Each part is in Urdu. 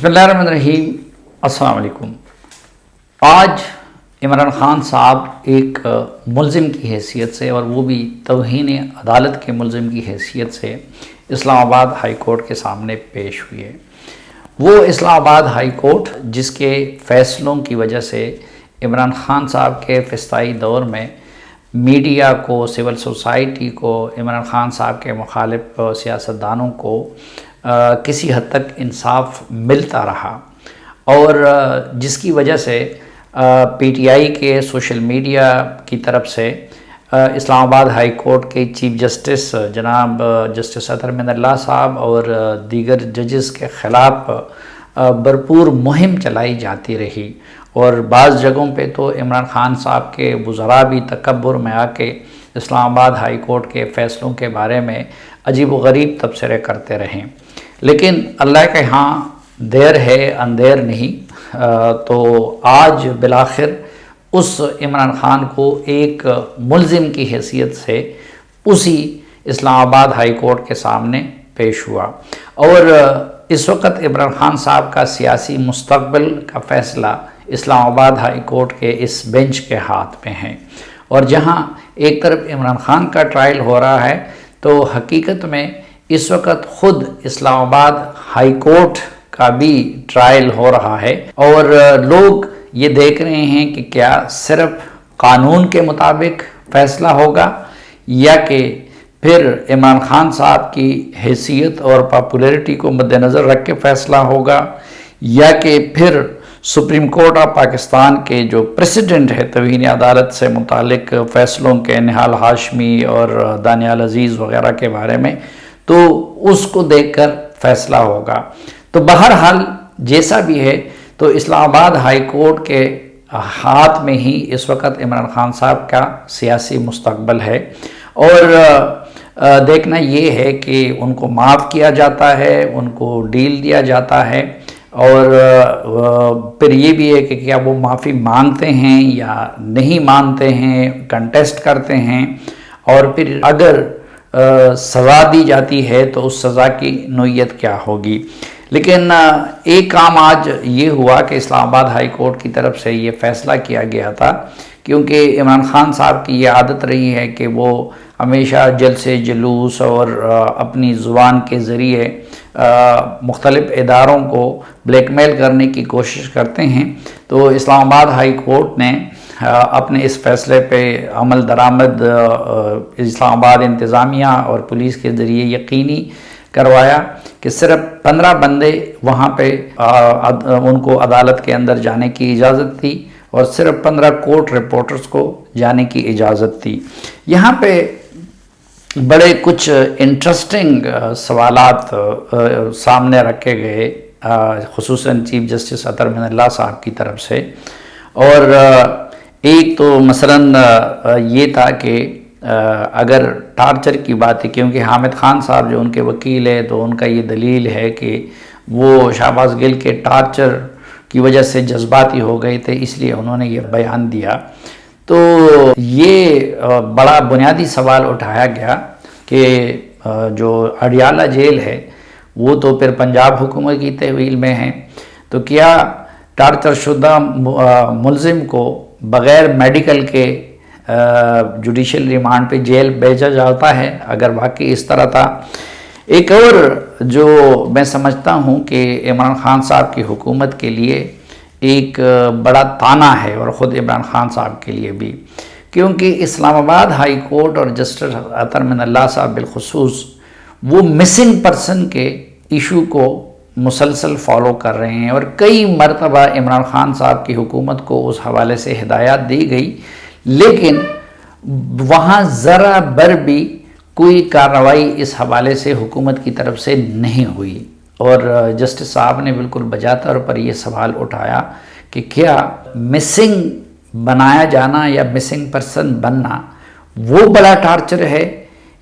بسم اللہ الرحمن الرحیم۔ السلام علیکم۔ آج عمران خان صاحب ایک ملزم کی حیثیت سے، اور وہ بھی توہین عدالت کے ملزم کی حیثیت سے اسلام آباد ہائی کورٹ کے سامنے پیش ہوئے۔ وہ اسلام آباد ہائی کورٹ جس کے فیصلوں کی وجہ سے عمران خان صاحب کے فسطائی دور میں میڈیا کو، سول سوسائٹی کو، عمران خان صاحب کے مخالف سیاستدانوں کو کسی حد تک انصاف ملتا رہا، اور جس کی وجہ سے پی ٹی آئی کے سوشل میڈیا کی طرف سے اسلام آباد ہائی کورٹ کے چیف جسٹس جناب جسٹس اطہر من اللہ صاحب اور دیگر ججز کے خلاف بھرپور مہم چلائی جاتی رہی، اور بعض جگہوں پہ تو عمران خان صاحب کے وزراء بھی تکبر میں آ کے اسلام آباد ہائی کورٹ کے فیصلوں کے بارے میں عجیب و غریب تبصرے کرتے رہے۔ لیکن اللہ کے ہاں دیر ہے اندیر نہیں، تو آج بالآخر اس عمران خان کو ایک ملزم کی حیثیت سے اسی اسلام آباد ہائی کورٹ کے سامنے پیش ہوا، اور اس وقت عمران خان صاحب کا سیاسی مستقبل کا فیصلہ اسلام آباد ہائی کورٹ کے اس بینچ کے ہاتھ میں ہے۔ اور جہاں ایک طرف عمران خان کا ٹرائل ہو رہا ہے، تو حقیقت میں اس وقت خود اسلام آباد ہائی کورٹ کا بھی ٹرائل ہو رہا ہے، اور لوگ یہ دیکھ رہے ہیں کہ کیا صرف قانون کے مطابق فیصلہ ہوگا، یا کہ پھر عمران خان صاحب کی حیثیت اور پاپولیرٹی کو مد نظر رکھ کے فیصلہ ہوگا، یا کہ پھر سپریم کورٹ آف پاکستان کے جو پریسیڈنٹ ہے توہین عدالت سے متعلق فیصلوں کے، نہال ہاشمی اور دانیال عزیز وغیرہ کے بارے میں، تو اس کو دیکھ کر فیصلہ ہوگا۔ تو بہرحال جیسا بھی ہے، تو اسلام آباد ہائی کورٹ کے ہاتھ میں ہی اس وقت عمران خان صاحب کا سیاسی مستقبل ہے، اور دیکھنا یہ ہے کہ ان کو معاف کیا جاتا ہے، ان کو ڈیل دیا جاتا ہے، اور پھر یہ بھی ہے کہ کیا وہ معافی مانگتے ہیں یا نہیں مانتے ہیں، کنٹیسٹ کرتے ہیں، اور پھر اگر سزا دی جاتی ہے تو اس سزا کی نوعیت کیا ہوگی۔ لیکن ایک کام آج یہ ہوا کہ اسلام آباد ہائی کورٹ کی طرف سے یہ فیصلہ کیا گیا تھا، کیونکہ عمران خان صاحب کی یہ عادت رہی ہے کہ وہ ہمیشہ جلسے جلوس اور اپنی زبان کے ذریعے مختلف اداروں کو بلیک میل کرنے کی کوشش کرتے ہیں۔ تو اسلام آباد ہائی کورٹ نے اپنے اس فیصلے پہ عمل درآمد اسلام آباد انتظامیہ اور پولیس کے ذریعے یقینی کروایا کہ صرف 15 بندے وہاں پہ ان کو عدالت کے اندر جانے کی اجازت تھی، اور صرف 15 کورٹ رپورٹرز کو جانے کی اجازت تھی۔ یہاں پہ بڑے کچھ انٹرسٹنگ سوالات سامنے رکھے گئے، خصوصاً چیف جسٹس اطہر من اللہ صاحب کی طرف سے، اور ایک تو مثلاً یہ تھا کہ اگر ٹارچر کی بات ہے، کیونکہ حامد خان صاحب جو ان کے وکیل ہے، تو ان کا یہ دلیل ہے کہ وہ شہباز گل کے ٹارچر کی وجہ سے جذباتی ہو گئے تھے، اس لیے انہوں نے یہ بیان دیا۔ تو یہ بڑا بنیادی سوال اٹھایا گیا کہ جو اڈیالہ جیل ہے وہ تو پھر پنجاب حکومت کی تحویل میں ہے، تو کیا ٹارچر شدہ ملزم کو بغیر میڈیکل کے جوڈیشل ریمانڈ پہ جیل بھیجا جاتا ہے؟ اگر واقعی اس طرح تھا۔ ایک اور جو میں سمجھتا ہوں کہ عمران خان صاحب کی حکومت کے لیے ایک بڑا طعنہ ہے، اور خود عمران خان صاحب کے لیے بھی، کیونکہ اسلام آباد ہائی کورٹ اور جسٹس اطہر من اللہ صاحب بالخصوص وہ مسنگ پرسن کے ایشو کو مسلسل فالو کر رہے ہیں، اور کئی مرتبہ عمران خان صاحب کی حکومت کو اس حوالے سے ہدایات دی گئی، لیکن وہاں ذرا بر بھی کوئی کارروائی اس حوالے سے حکومت کی طرف سے نہیں ہوئی۔ اور جسٹس صاحب نے بالکل بجا طور پر یہ سوال اٹھایا کہ کیا مسنگ بنایا جانا یا مسنگ پرسن بننا وہ بڑا ٹارچر ہے،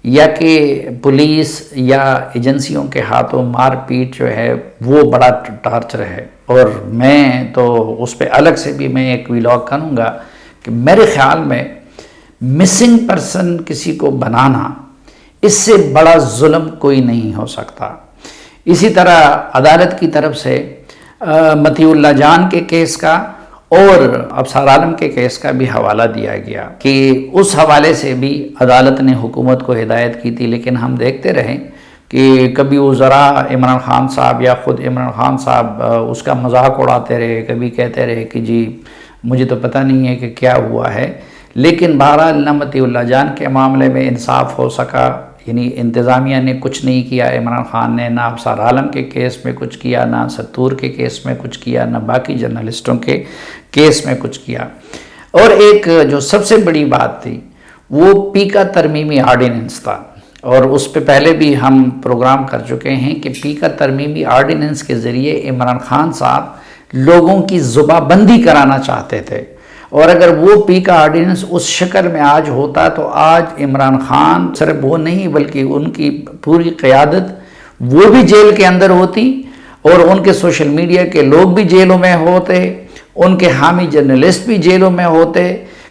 یا کہ پولیس یا ایجنسیوں کے ہاتھوں مار پیٹ جو ہے وہ بڑا ٹارچر ہے؟ اور میں تو اس پہ الگ سے بھی میں ایک ویلاگ کروں گا کہ میرے خیال میں مسنگ پرسن کسی کو بنانا اس سے بڑا ظلم کوئی نہیں ہو سکتا۔ اسی طرح عدالت کی طرف سے مطیع اللہ جان کے کیس کا اور ابصار عالم کے کیس کا بھی حوالہ دیا گیا کہ اس حوالے سے بھی عدالت نے حکومت کو ہدایت کی تھی، لیکن ہم دیکھتے رہے کہ کبھی وزراء عمران خان صاحب یا خود عمران خان صاحب اس کا مذاق اڑاتے رہے، کبھی کہتے رہے کہ جی مجھے تو پتہ نہیں ہے کہ کیا ہوا ہے، لیکن بہرحال نہ مطیع اللہ جان کے معاملے میں انصاف ہو سکا، یعنی انتظامیہ نے کچھ نہیں کیا، عمران خان نے نہ ابصار عالم کے کیس میں کچھ کیا، نہ ستور کے کیس میں کچھ کیا، نہ باقی جرنلسٹوں کے کیس میں کچھ کیا۔ اور ایک جو سب سے بڑی بات تھی وہ پی کا ترمیمی آرڈیننس تھا، اور اس پہ پہلے بھی ہم پروگرام کر چکے ہیں کہ پی کا ترمیمی آرڈیننس کے ذریعے عمران خان صاحب لوگوں کی زباں بندی کرانا چاہتے تھے، اور اگر وہ پی کا آرڈیننس اس شکل میں آج ہوتا تو آج عمران خان صرف وہ نہیں بلکہ ان کی پوری قیادت وہ بھی جیل کے اندر ہوتی، اور ان کے سوشل میڈیا کے لوگ بھی جیلوں میں ہوتے، ان کے حامی جرنلسٹ بھی جیلوں میں ہوتے،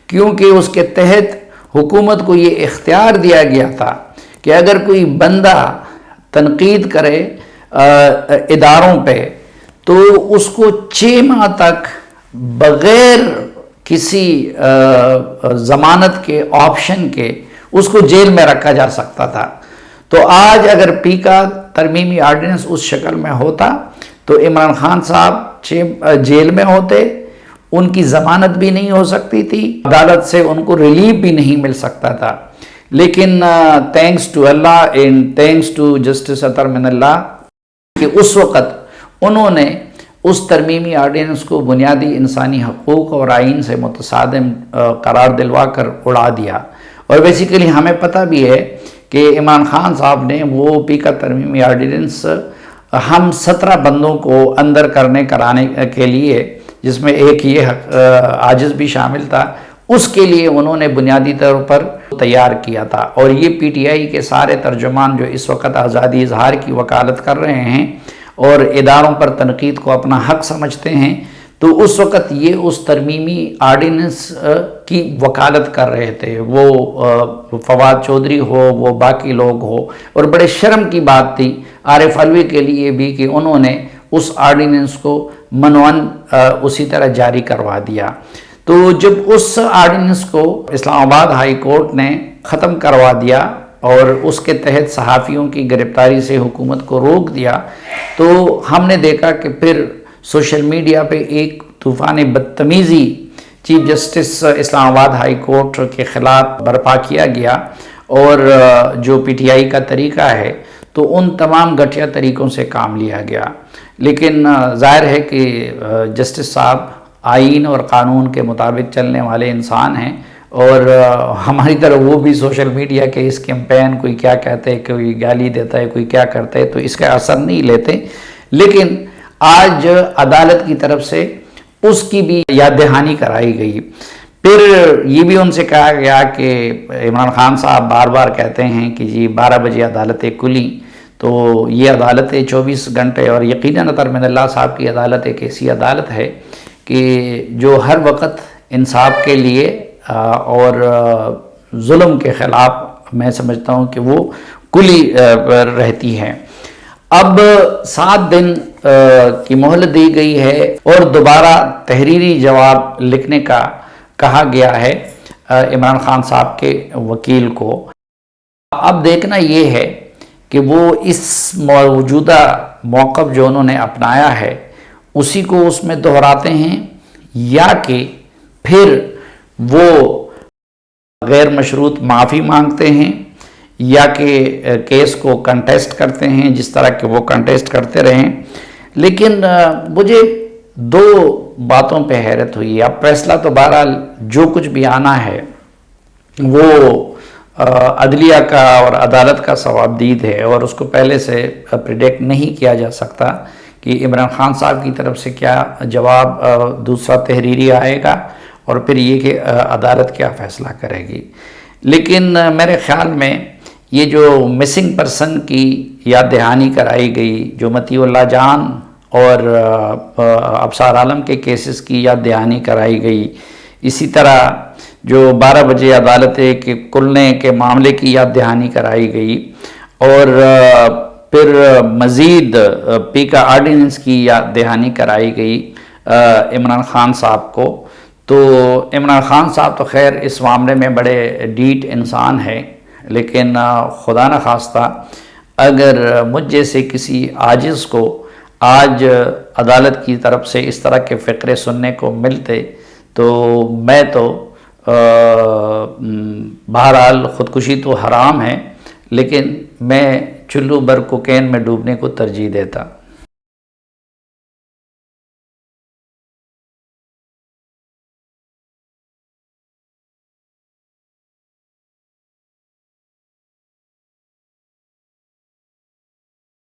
کیونکہ اس کے تحت حکومت کو یہ اختیار دیا گیا تھا کہ اگر کوئی بندہ تنقید کرے اداروں پہ تو اس کو 6 ماہ تک بغیر کسی ضمانت کے آپشن کے اس کو جیل میں رکھا جا سکتا تھا۔ تو آج اگر پی کا ترمیمی آرڈیننس اس شکل میں ہوتا تو عمران خان صاحب جیل میں ہوتے، ان کی ضمانت بھی نہیں ہو سکتی تھی، عدالت سے ان کو ریلیف بھی نہیں مل سکتا تھا، لیکن thanks to Allah and thanks to justice Athar Minallah اللہ کہ اس وقت انہوں نے اس ترمیمی آرڈیننس کو بنیادی انسانی حقوق اور آئین سے متصادم قرار دلوا کر اڑا دیا۔ اور بیسیکلی ہمیں پتہ بھی ہے کہ عمران خان صاحب نے وہ پی کا ترمیمی آرڈیننس ہم 17 بندوں کو اندر کرانے کے لیے، جس میں ایک یہ عاجز بھی شامل تھا، اس کے لیے انہوں نے بنیادی طور پر تیار کیا تھا۔ اور یہ پی ٹی آئی کے سارے ترجمان جو اس وقت آزادی اظہار کی وکالت کر رہے ہیں اور اداروں پر تنقید کو اپنا حق سمجھتے ہیں، تو اس وقت یہ اس ترمیمی آرڈیننس کی وکالت کر رہے تھے، وہ فواد چودھری ہو، وہ باقی لوگ ہو، اور بڑے شرم کی بات تھی عارف علوی کے لیے بھی کہ انہوں نے اس آرڈیننس کو منوعاً اسی طرح جاری کروا دیا۔ تو جب اس آرڈیننس کو اسلام آباد ہائی کورٹ نے ختم کروا دیا اور اس کے تحت صحافیوں کی گرفتاری سے حکومت کو روک دیا، تو ہم نے دیکھا کہ پھر سوشل میڈیا پہ ایک طوفان بدتمیزی چیف جسٹس اسلام آباد ہائی کورٹ کے خلاف برپا کیا گیا، اور جو پی ٹی آئی کا طریقہ ہے تو ان تمام گھٹیا طریقوں سے کام لیا گیا۔ لیکن ظاہر ہے کہ جسٹس صاحب آئین اور قانون کے مطابق چلنے والے انسان ہیں، اور ہماری طرح وہ بھی سوشل میڈیا کے اس کیمپین کوئی کیا کہتے ہیں، کوئی گالی دیتا ہے، کوئی کیا کرتا ہے، تو اس کا اثر نہیں لیتے۔ لیکن آج عدالت کی طرف سے اس کی بھی یاد دہانی کرائی گئی۔ پھر یہ بھی ان سے کہا گیا کہ عمران خان صاحب بار بار کہتے ہیں کہ جی 12 بجے عدالتیں کھلیں، تو یہ عدالتیں 24 گھنٹے، اور یقیناً عطر من اللہ صاحب کی عدالت ایک ایسی عدالت ہے کہ جو ہر وقت انصاف کے لیے اور ظلم کے خلاف میں سمجھتا ہوں کہ وہ کھلی رہتی ہے۔ اب 7 دن کی مہلت دی گئی ہے اور دوبارہ تحریری جواب لکھنے کا کہا گیا ہے عمران خان صاحب کے وکیل کو۔ اب دیکھنا یہ ہے کہ وہ اس موجودہ موقف جو انہوں نے اپنایا ہے اسی کو اس میں دہراتے ہیں، یا کہ پھر وہ غیر مشروط معافی مانگتے ہیں، یا کہ کیس کو کنٹیسٹ کرتے ہیں جس طرح کہ وہ کنٹیسٹ کرتے رہیں۔ لیکن مجھے 2 باتوں پہ حیرت ہوئی۔ اب فیصلہ تو بہرحال جو کچھ بھی آنا ہے وہ عدلیہ کا اور عدالت کا ثوابدید ہے، اور اس کو پہلے سے پریڈکٹ نہیں کیا جا سکتا کہ عمران خان صاحب کی طرف سے کیا جواب دوسرا تحریری آئے گا، اور پھر یہ کہ عدالت کیا فیصلہ کرے گی۔ لیکن میرے خیال میں یہ جو مسنگ پرسن کی یاد دہانی کرائی گئی، جو مطیع اللہ جان اور ابصار عالم کے کیسز کی یاد دہانی کرائی گئی، اسی طرح جو 12 بجے عدالتیں کے کھلنے کے معاملے کی یاد دہانی کرائی گئی، اور پھر مزید پی کا آرڈیننس کی یاد دہانی کرائی گئی عمران خان صاحب کو. تو عمران خان صاحب تو خیر اس معاملے میں بڑے ڈیٹ انسان ہیں، لیکن خدا نخواستہ اگر مجھ جیسے کسی عاجز کو آج عدالت کی طرف سے اس طرح کے فقرے سننے کو ملتے تو میں تو بہرحال خودکشی تو حرام ہے، لیکن میں چلو بر کوکین میں ڈوبنے کو ترجیح دیتا.